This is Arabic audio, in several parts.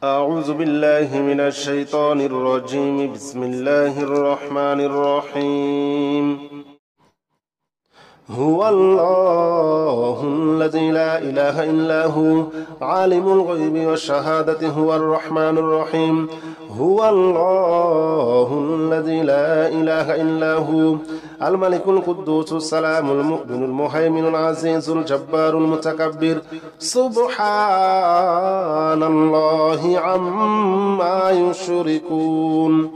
أعوذ بالله من الشيطان الرجيم. بسم الله الرحمن الرحيم. هو الله الذي لا إله إلا هو عالم الغيب والشهادة هو الرحمن الرحيم. هو الله الذي لا إله إلا هو الملك القدوس السلام المؤمن المهيمن العزيز الجبار المتكبر. سبحان الله عما يشركون.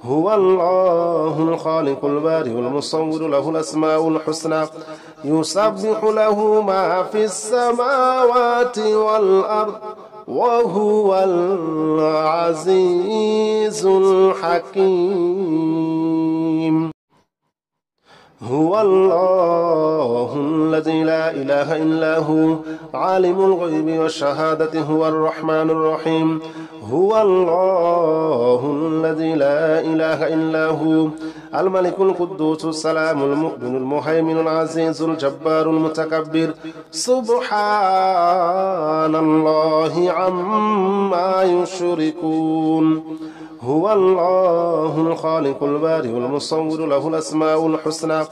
هو الله الخالق البارئ المصور له الأسماء الحسنى يسبح له ما في السماوات والأرض وهو العزيز الحكيم. هو الله الذي لا إله إلا هو عالم الغيب والشهادة هو الرحمن الرحيم. هو الله الذي لا إله إلا هو الملك القدوس السلام المؤمن المهيمن العزيز الجبار المتكبر. سبحان الله عما يشركون. هو الله الخالق البارئ المصور له الأسماء الحسنى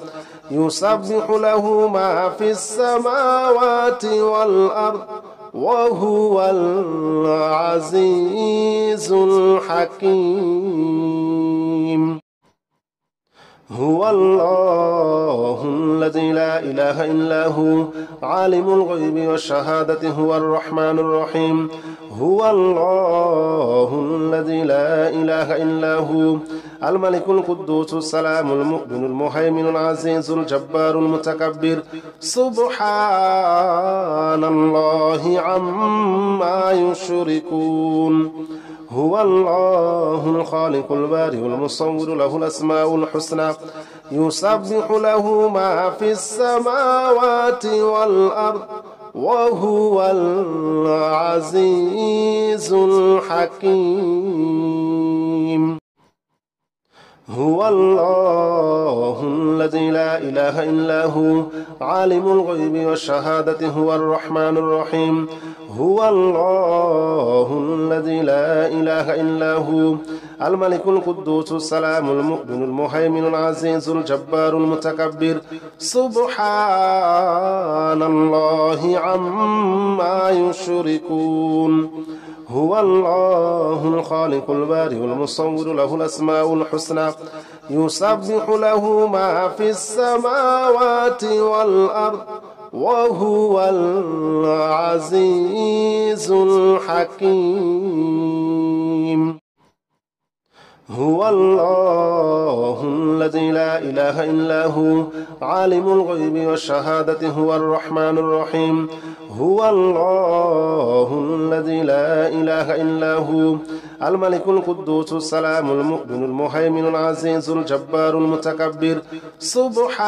يسبح له ما في السماوات والأرض وهو العزيز الحكيم. هو الله الذي لا إله إلا هو عالم الغيب والشهادة هو الرحمن الرحيم. هو الله الذي لا إله إلا هو الملك القدوس السلام المؤمن المهيمن العزيز الجبار المتكبر. سبحان الله عما يشركون. هو الله الخالق البارئ المصور له الأسماء الحسنى يسبح له ما في السماوات والأرض وهو العزيز الحكيم. هو الله الذي لا إله إلا هو عالم الغيب والشهادة هو الرحمن الرحيم. هو الله الذي لا إله إلا هو الملك القدوس السلام المؤمن المهيمن العزيز الجبار المتكبر. سبحان الله عما يشركون. هو الله الخالق البارئ المصور له الأسماء الحسنى يسبح له ما في السماوات والأرض وهو العزيز الحكيم. هو الله الذي لا إله إلا هو عالم الغيب والشهادة هو الرحمن الرحيم. هو الله الذي لا إله إلا هو الملك القدوس السلام المؤمن المهيمن العزيز الجبار المتكبر. سبحان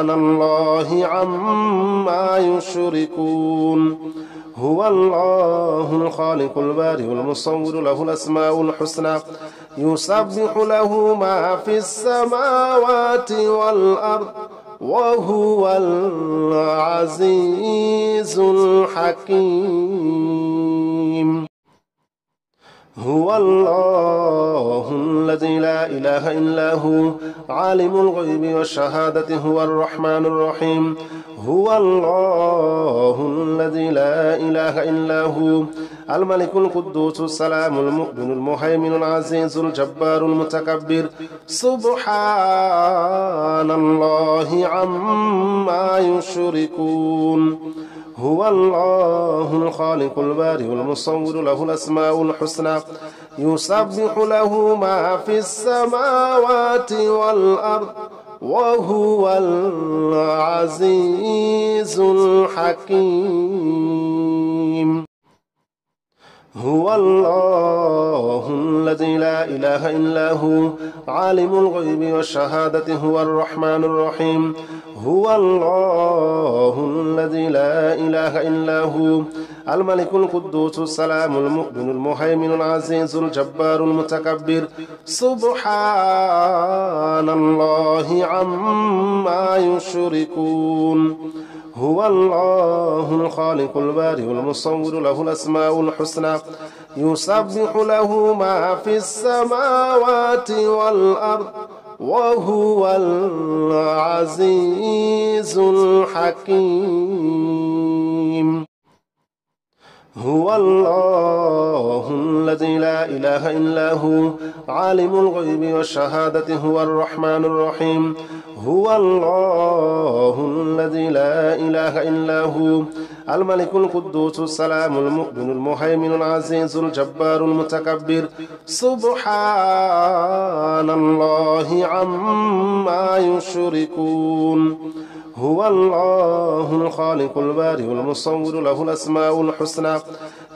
الله عما يشركون. هو الله الخالق البارئ المصور له الأسماء الحسنى يسبح له ما في السماوات والأرض وهو العزيز الحكيم. هو الله الذي لا إله إلا هو عالم الغيب والشهادة هو الرحمن الرحيم. هو الله الذي لا إله إلا هو الملك القدوس السلام المؤمن المهيمن العزيز الجبار المتكبر. سبحان الله عما يشركون. هو الله الخالق البارئ المصور له الأسماء الحسنى يسبح له ما في السماوات والأرض وهو العزيز الحكيم. هو الله الذي لا إله إلا هو عالم الغيب والشهادة هو الرحمن الرحيم. هو الله الذي لا إله إلا هو الملك القدوس السلام المؤمن المهيمن العزيز الجبار المتكبر. سبحان الله عما يشركون. هو الله الخالق البارئ المصور له الأسماء الحسنى يسبح له ما في السماوات والأرض وهو العزيز الحكيم هو الله الذي لا إله إلا هو عالم الغيب والشهادة هو الرحمن الرحيم هو الله الذي لا إله إلا هو الملك القدوس السلام المؤمن المهيمن العزيز الجبار المتكبر سبحان الله عما يشركون هو الله الخالق البارئ المصور له الأسماء الحسنى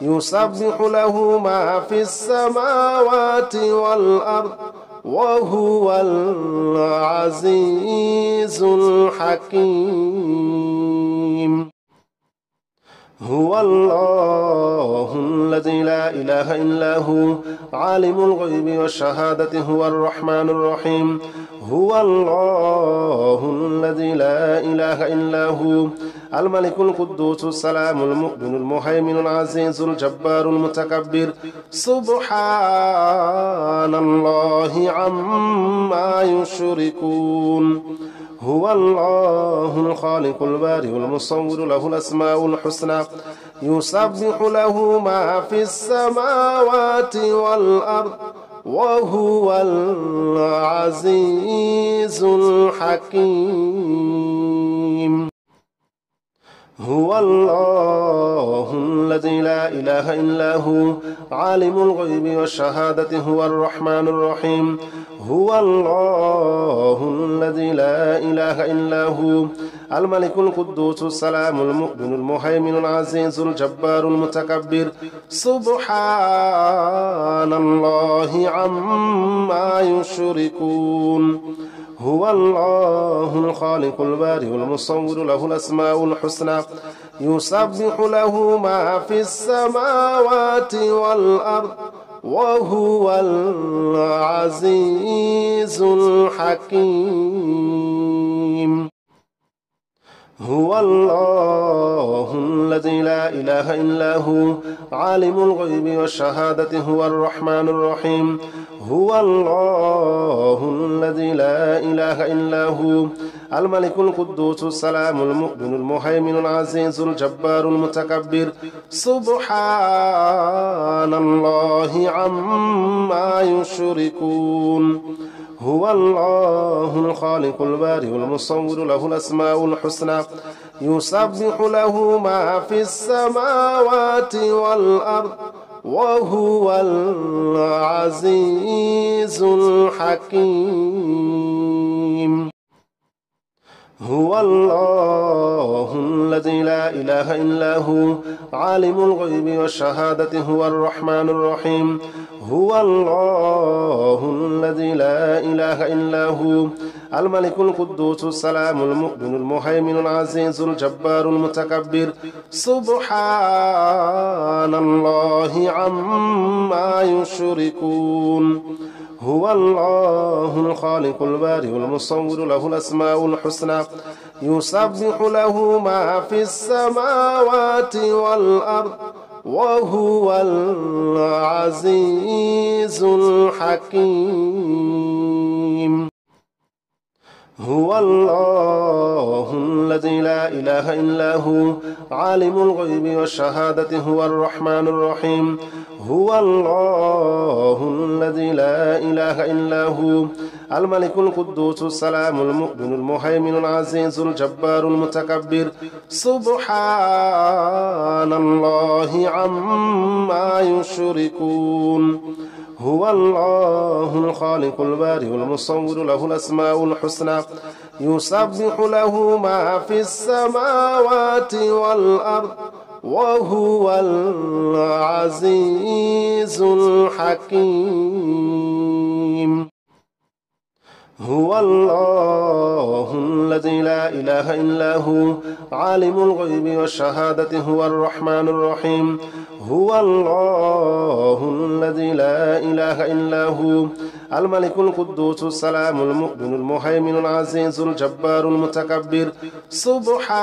يسبح له ما في السماوات والأرض وهو العزيز الحكيم هو الله الذي لا إله إلا هو عالم الغيب والشهادة هو الرحمن الرحيم هو الله الذي لا إله إلا هو الملك القدوس السلام المؤمن المهيمن العزيز الجبار المتكبر سبحان الله عما يشركون هو الله الخالق البارئ المصور له الأسماء الحسنى يسبح له ما في السماوات والأرض وهو العزيز الحكيم هو الله الذي لا إله إلا هو عالم الغيب والشهادة هو الرحمن الرحيم هو الله الذي لا إله إلا هو الملك القدوس السلام المؤمن المهيمن العزيز الجبار المتكبر سبحان الله عما يشركون هو الله الخالق البارئ المصور له الأسماء الحسنى يسبح له ما في السماوات والأرض وهو العزيز الحكيم هو الله الذي لا إله إلا هو عالم الغيب والشهادة هو الرحمن الرحيم هو الله الذي لا إله إلا هو الملك القدوس السلام المؤمن المهيمن العزيز الجبار المتكبر سبحان الله عما يشركون هو الله الخالق البارئ المصور له الأسماء الحسنى يسبح له ما في السماوات والأرض وهو العزيز الحكيم هو الله الذي لا إله إلا هو عالم الغيب والشهادة هو الرحمن الرحيم هو الله الذي لا إله إلا هو الملك القدوس السلام المؤمن المهيمن العزيز الجبار المتكبر سبحان الله عما يشركون هو الله الخالق البارئ المصور له الأسماء الحسنى يسبح له ما في السماوات والأرض وهو العزيز الحكيم هو الله الذي لا إله إلا هو عالم الغيب والشهادة هو الرحمن الرحيم هو الله الذي لا إله إلا هو الملك القدوس السلام المؤمن المهيمن العزيز الجبار المتكبر سبحان الله عما يشركون هو الله الخالق البارئ المصور له الأسماء الحسنى يسبح له ما في السماوات والأرض وهو العزيز الحكيم هو الله الذي لا إله إلا هو عالم الغيب والشهادة هو الرحمن الرحيم هو الله الذي لا إله إلا هو الملك القدوس السلام المؤمن المهيمن العزيز الجبار المتكبر سبحان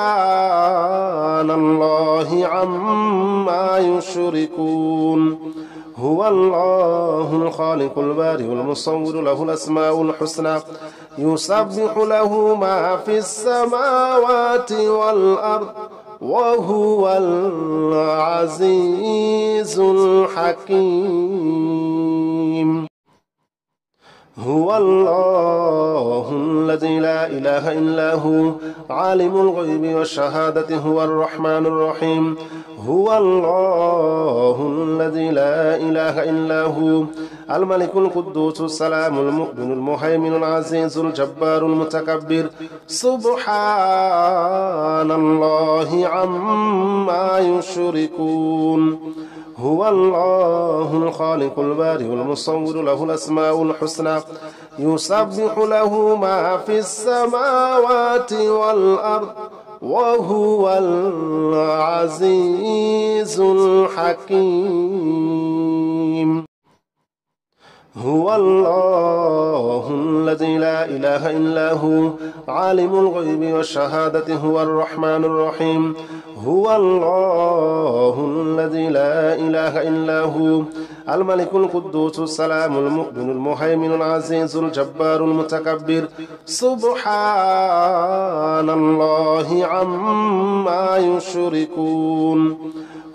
الله عما يشركون هو الله الخالق البارئ المصور له الأسماء الحسنى يسبح له ما في السماوات والأرض وهو العزيز الحكيم هو الله الذي لا إله إلا هو عالم الغيب والشهادة هو الرحمن الرحيم هو الله الذي لا إله إلا هو الملك القدوس السلام المؤمن المهيمن العزيز الجبار المتكبر سبحان الله عما يشركون هو الله الخالق البارئ المصور له الأسماء الحسنى يسبح له ما في السماوات والأرض وهو العزيز الحكيم هو الله الذي لا إله إلا هو عالم الغيب والشهادة هو الرحمن الرحيم هو الله الذي لا إله إلا هو الملك القدوس السلام المؤمن المهيمن العزيز الجبار المتكبر سبحان الله عما يشركون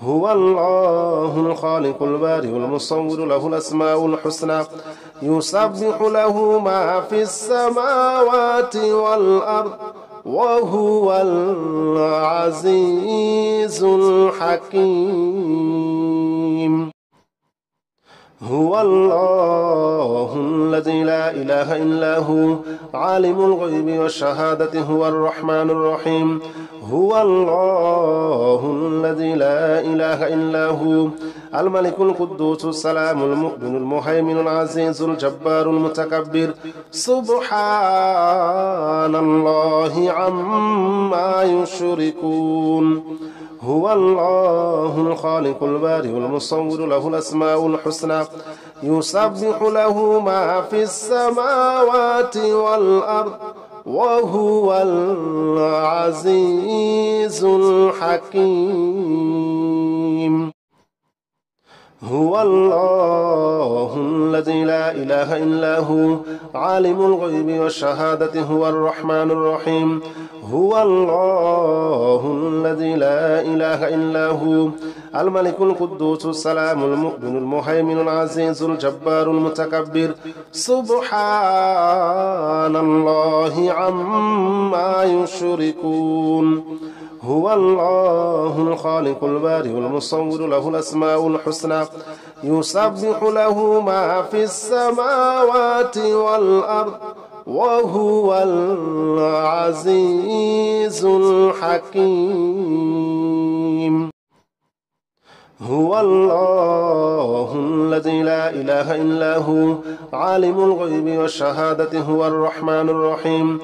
هو الله الخالق البارئ المصور له الأسماء الحسنى يسبح له ما في السماوات والأرض وهو العزيز الحكيم هو الله الذي لا إله إلا هو عالم الغيب والشهادة هو الرحمن الرحيم هو الله الذي لا إله إلا هو الملك القدوس السلام المؤمن المهيمن العزيز الجبار المتكبر سبحان الله عما يشركون هو الله الخالق البارئ المصور له الأسماء الحسنى يسبح له ما في السماوات والأرض وهو العزيز الحكيم هو الله الذي لا إله إلا هو عالم الغيب والشهادة هو الرحمن الرحيم هو الله الذي لا إله إلا هو الملك القدوس السلام المؤمن المهيمن العزيز الجبار المتكبر سبحان الله عما يشركون هو الله الخالق البارئ المصور له الأسماء الحسنى يسبح له ما في السماوات والأرض وهو العزيز الحكيم هو الله الذي لا إله إلا هو عالم الغيب والشهادة هو الرحمن الرحيم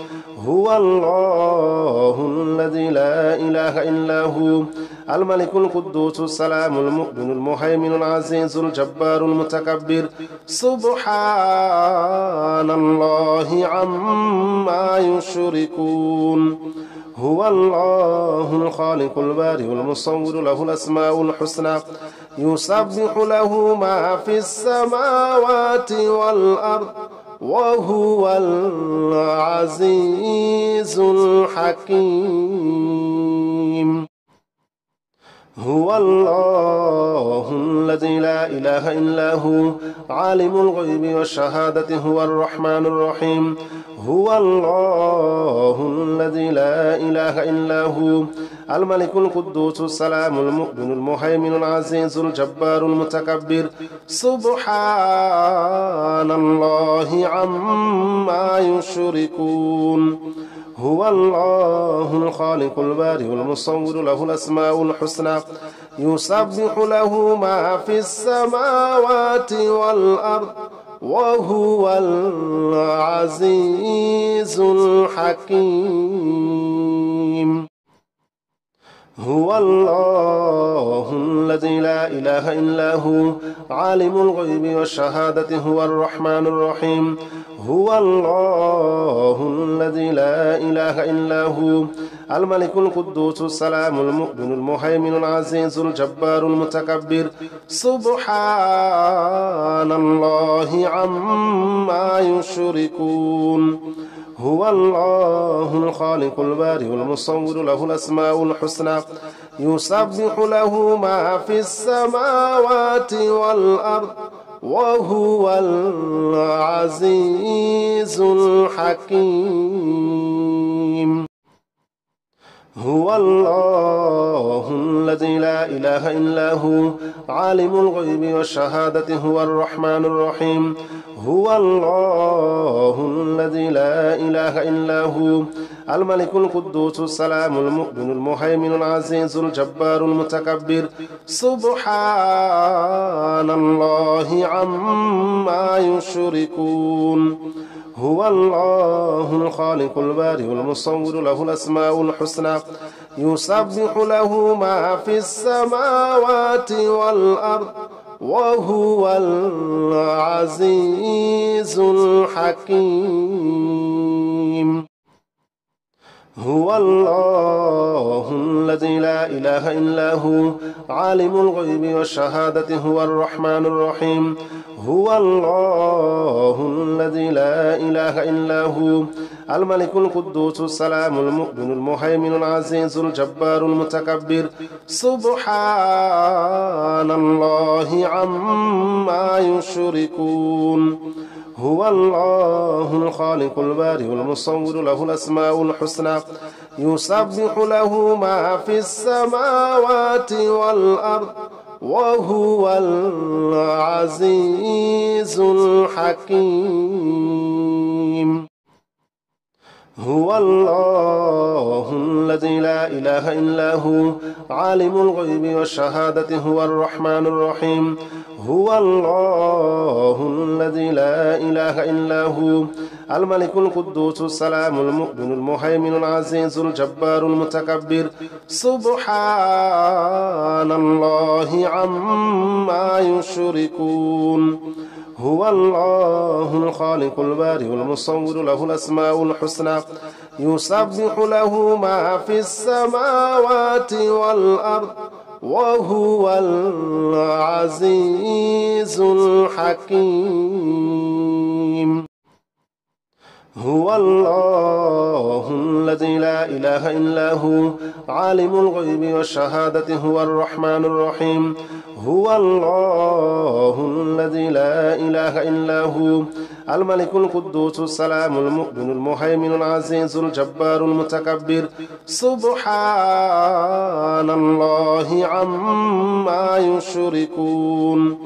هو الله الذي لا إله إلا هو الملك القدوس السلام المؤمن المهيمن العزيز الجبار المتكبر سبحان الله عما يشركون هو الله الخالق البارئ المصور له الأسماء الحسنى يسبح له ما في السماوات والأرض وهو العزيز الحكيم هو الله الذي لا إله إلا هو عالم الغيب والشهادة هو الرحمن الرحيم هو الله الذي لا إله إلا هو الملك القدوس السلام المؤمن المهيمن العزيز الجبار المتكبر سبحان الله عما يشركون هو الله الخالق البارئ المصور له الأسماء الحسنى يسبح له ما في السماوات والأرض وهو العزيز الحكيم هو الله الذي لا إله إلا هو عالم الغيب والشهادة هو الرحمن الرحيم هو الله الذي لا إله إلا هو الملك القدوس السلام المؤمن المهيمن العزيز الجبار المتكبر سبحان الله عما يشركون هو الله الخالق البارئ المصور له الأسماء الحسنى يسبح له ما في السماوات والأرض وهو العزيز الحكيم هو الله الذي لا إله إلا هو عالم الغيب والشهادة هو الرحمن الرحيم هو الله الذي لا إله إلا هو الملك القدوس السلام المؤمن المهيمن العزيز الجبار المتكبر سبحان الله عما يشركون هو الله الخالق البارئ المصور له الأسماء الحسنى يسبح له ما في السماوات والأرض وهو العزيز الحكيم هو الله الذي لا إله إلا هو عالم الغيب والشهادة هو الرحمن الرحيم هو الله الذي لا إله إلا هو الملك القدوس السلام المؤمن المهيمن العزيز الجبار المتكبر سبحان الله عما يشركون هو الله الخالق البارئ المصور له الأسماء الحسنى يسبح له ما في السماوات والأرض وهو العزيز الحكيم هو الله الذي لا إله إلا هو عالم الغيب والشهادة هو الرحمن الرحيم هو الله الذي لا إله إلا هو الملك القدوس السلام المؤمن المهيمن العزيز الجبار المتكبر سبحان الله عما يشركون هو الله الخالق البارئ المصور له الأسماء الحسنى يسبح له ما في السماوات والأرض وهو العزيز الحكيم هو الله الذي لا إله إلا هو عالم الغيب والشهادة هو الرحمن الرحيم هو الله الذي لا إله إلا هو الملك القدوس السلام المؤمن المهيمن العزيز الجبار المتكبر سبحان الله عما يشركون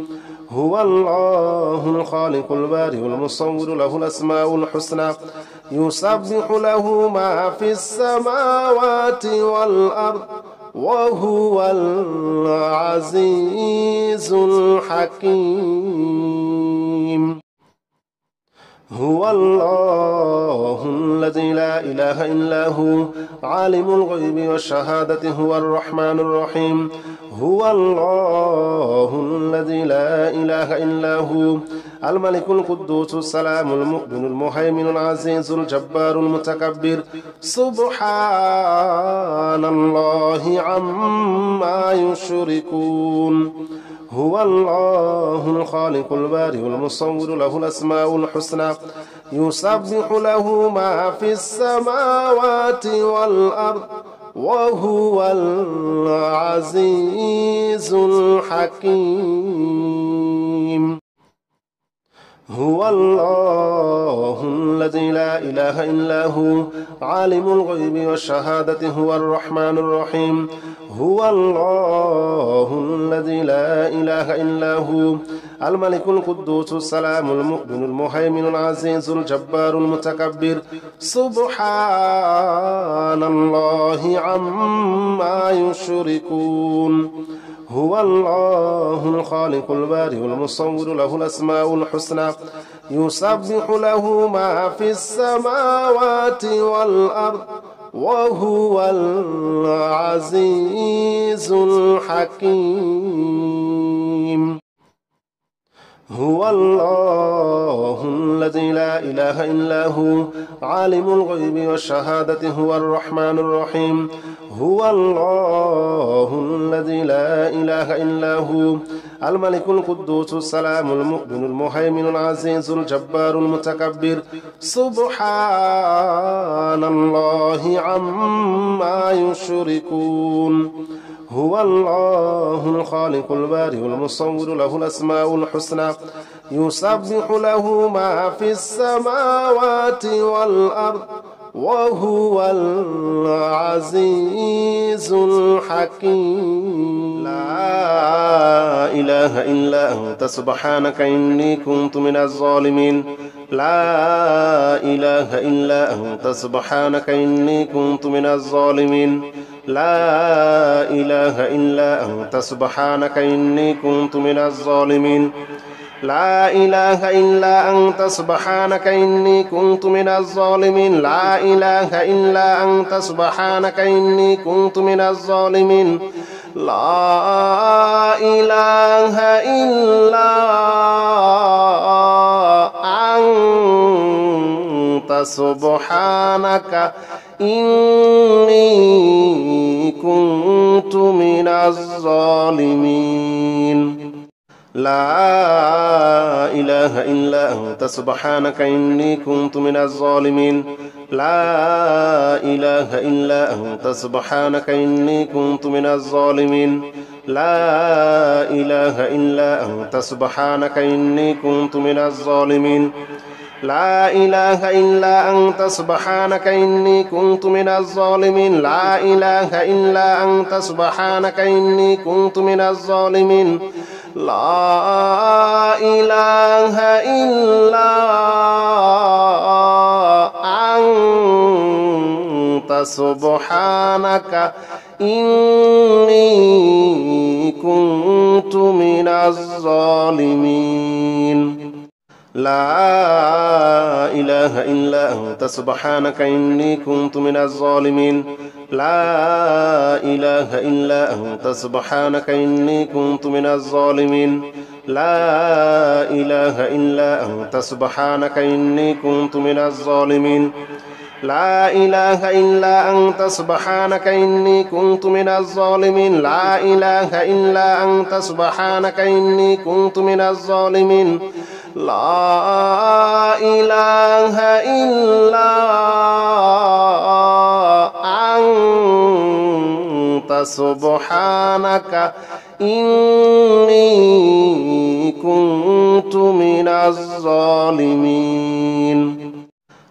هو الله الخالق البارئ المصور له الأسماء الحسنى يسبح له ما في السماوات والأرض وهو العزيز الحكيم هو الله الذي لا إله إلا هو عالم الغيب والشهادة هو الرحمن الرحيم هو الله الذي لا إله إلا هو الملك القدوس السلام المؤمن المهيمن العزيز الجبار المتكبر سبحان الله عما يشركون هو الله الخالق البارئ المصور له الأسماء الحسنى يسبح له ما في السماوات والأرض وهو العزيز الحكيم هو الله الذي لا إله إلا هو عالم الغيب والشهادة هو الرحمن الرحيم هو الله الذي لا إله إلا هو الملك القدوس السلام المؤمن المهيمن العزيز الجبار المتكبر سبحان الله عما يشركون هو الله الخالق البارئ المصور له الأسماء الحسنى يسبح له ما في السماوات والأرض وهو العزيز الحكيم. هو الله الذي لا إله إلا هو عالم الغيب والشهادة هو الرحمن الرحيم. هو الله الذي لا إله إلا هو الملك القدوس السلام المؤمن المهيمن العزيز الجبار المتكبر. سبحان الله عما يشركون. هو الله الخالق البارئ المصور له الأسماء الحسنى يسبح له ما في السماوات والأرض وهو العزيز الحكيم. لا إله إلا أنت سبحانك إني كنت من الظالمين. لا إله إلا أنت سبحانك إني كنت من الظالمين. لا إله إلا أنت سبحانك إني كنت من الظالمين. لا إله إلا أنت سبحانك إني كنت من الظالمين. لا إله إلا أنت سبحانك إني كنت من الظالمين. لا إله إلا أنت سبحانك إني كنت من الظالمين. لا إله إلا أنت سبحانك إني كنت من الظالمين. لا إله إلا أنت سبحانك إني كنت من الظالمين. لا إله إلا أنت سبحانك إني كنت من الظالمين. لا إله إلا أنت سبحانك إني كنت من الظالمين. لا إله إلا أنت سبحانك إني كنت من الظالمين. لا إله إلا أنت سبحانك إني كنت من الظالمين. لا إله إلا أنت سبحانك إني كنت من الظالمين. لا إله إلا أنت سبحانك إني كنت من الظالمين. لا إله إلا أنت سبحانك إني كنت من الظالمين. لا إله إلا أنت سبحانك إني كنت من الظالمين. لا إله إلا أنت سبحانك إني كنت من الظالمين. لا إله إلا أنت سبحانك إني كنت من الظالمين.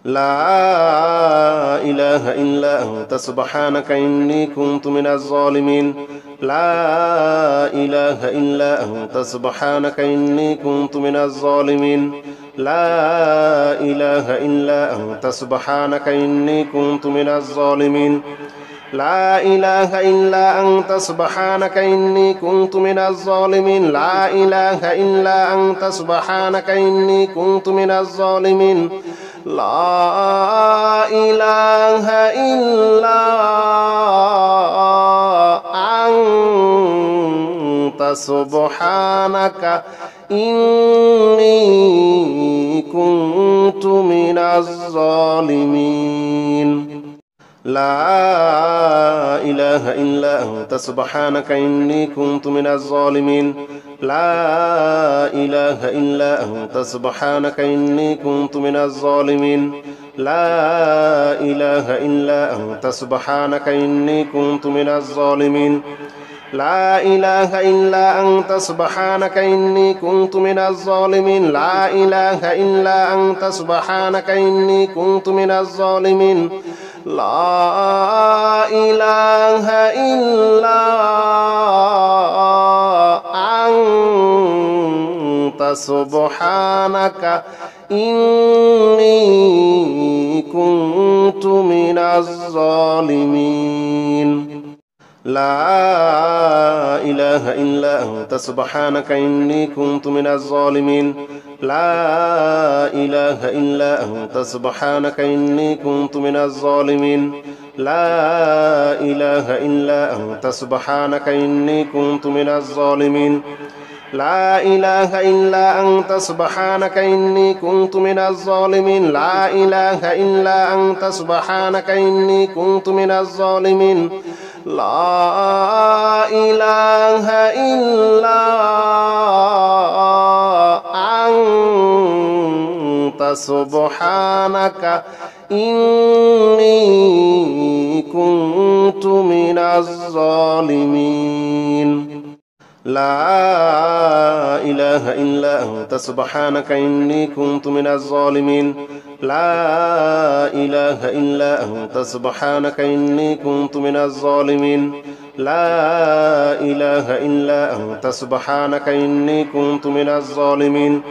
لا إله إلا أنت سبحانك إني كنت من الظالمين. لا إله إلا أنت سبحانك إني كنت من الظالمين. لا إله إلا أنت سبحانك إني كنت من الظالمين. لا إله إلا أنت سبحانك إني كنت من الظالمين. لا إله إلا أنت سبحانك إني كنت من الظالمين. لا إله إلا أنت سبحانك إني كنت من الظالمين. لا إله إلا أنت سبحانك إني كنت من الظالمين. لا إله إلا أنت سبحانك إني كنت من الظالمين. لا إله إلا أنت سبحانك إني كنت من الظالمين. لا إله إلا أنت سبحانك إني كنت من الظالمين. لا إله إلا أنت سبحانك إني كنت من الظالمين. لا إله إلا أنت سبحانك إني كنت من الظالمين. لا إله إلا أنت سبحانك إني كنت من الظالمين. لا إله إلا أنت سبحانك إني كنت من الظالمين. لا إله إلا أنت سبحانك إني كنت من الظالمين لا إله إلا أنت سبحانك إني كنت من الظالمين لا إله إلا أنت سبحانك إني كنت من الظالمين لا إله إلا أنت سبحانك إني كنت من الظالمين لا إله إلا أنت سبحانك إني كنت من الظالمين لا إله إلا أنت سبحانك إني كنت من الظالمين لا إله إلا أنت سبحانك إني كنت من الظالمين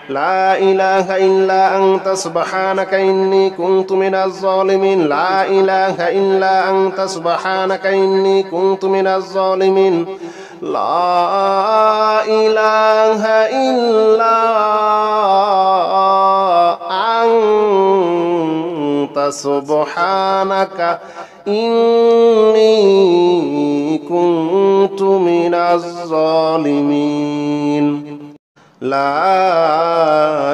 لا إله إلا أنت سبحانك إني كنت من الظالمين لا إله إلا أنت سبحانك إني كنت من الظالمين لا إله إلا أنت سبحانك إني كنت من الظالمين لا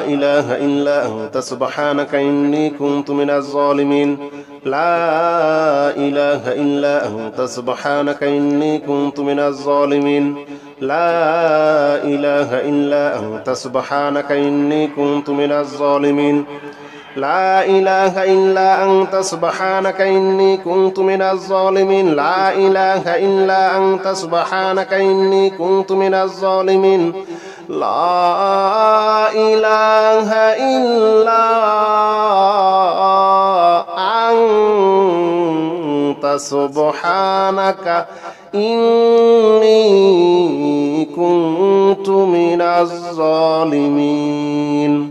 إله إلا أنت سبحانك إني كنت من الظالمين لا إله إلا أنت سبحانك إني كنت من الظالمين لا إله إلا أنت سبحانك إني كنت من الظالمين لا إله إلا أنت سبحانك إني كنت من الظالمين لا إله إلا أنت سبحانك إني كنت من الظالمين لا إله إلا أنت سبحانك إني كنت من الظالمين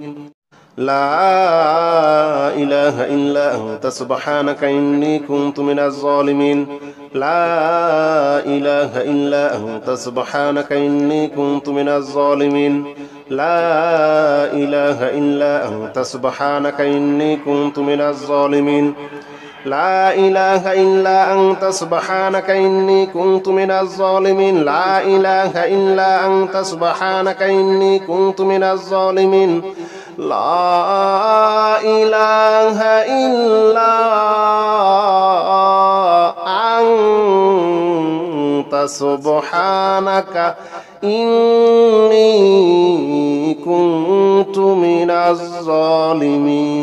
لا إله إلا أنت سبحانك إني كنت من الظالمين لا إله إلا أنت سبحانك إني كنت من الظالمين لا إله إلا أنت سبحانك إني كنت من الظالمين لا إله إلا أنت سبحانك إني كنت من الظالمين لا إله إلا أنت سبحانك إني كنت من الظالمين لا إله إلا أنت سبحانك إني كنت من الظالمين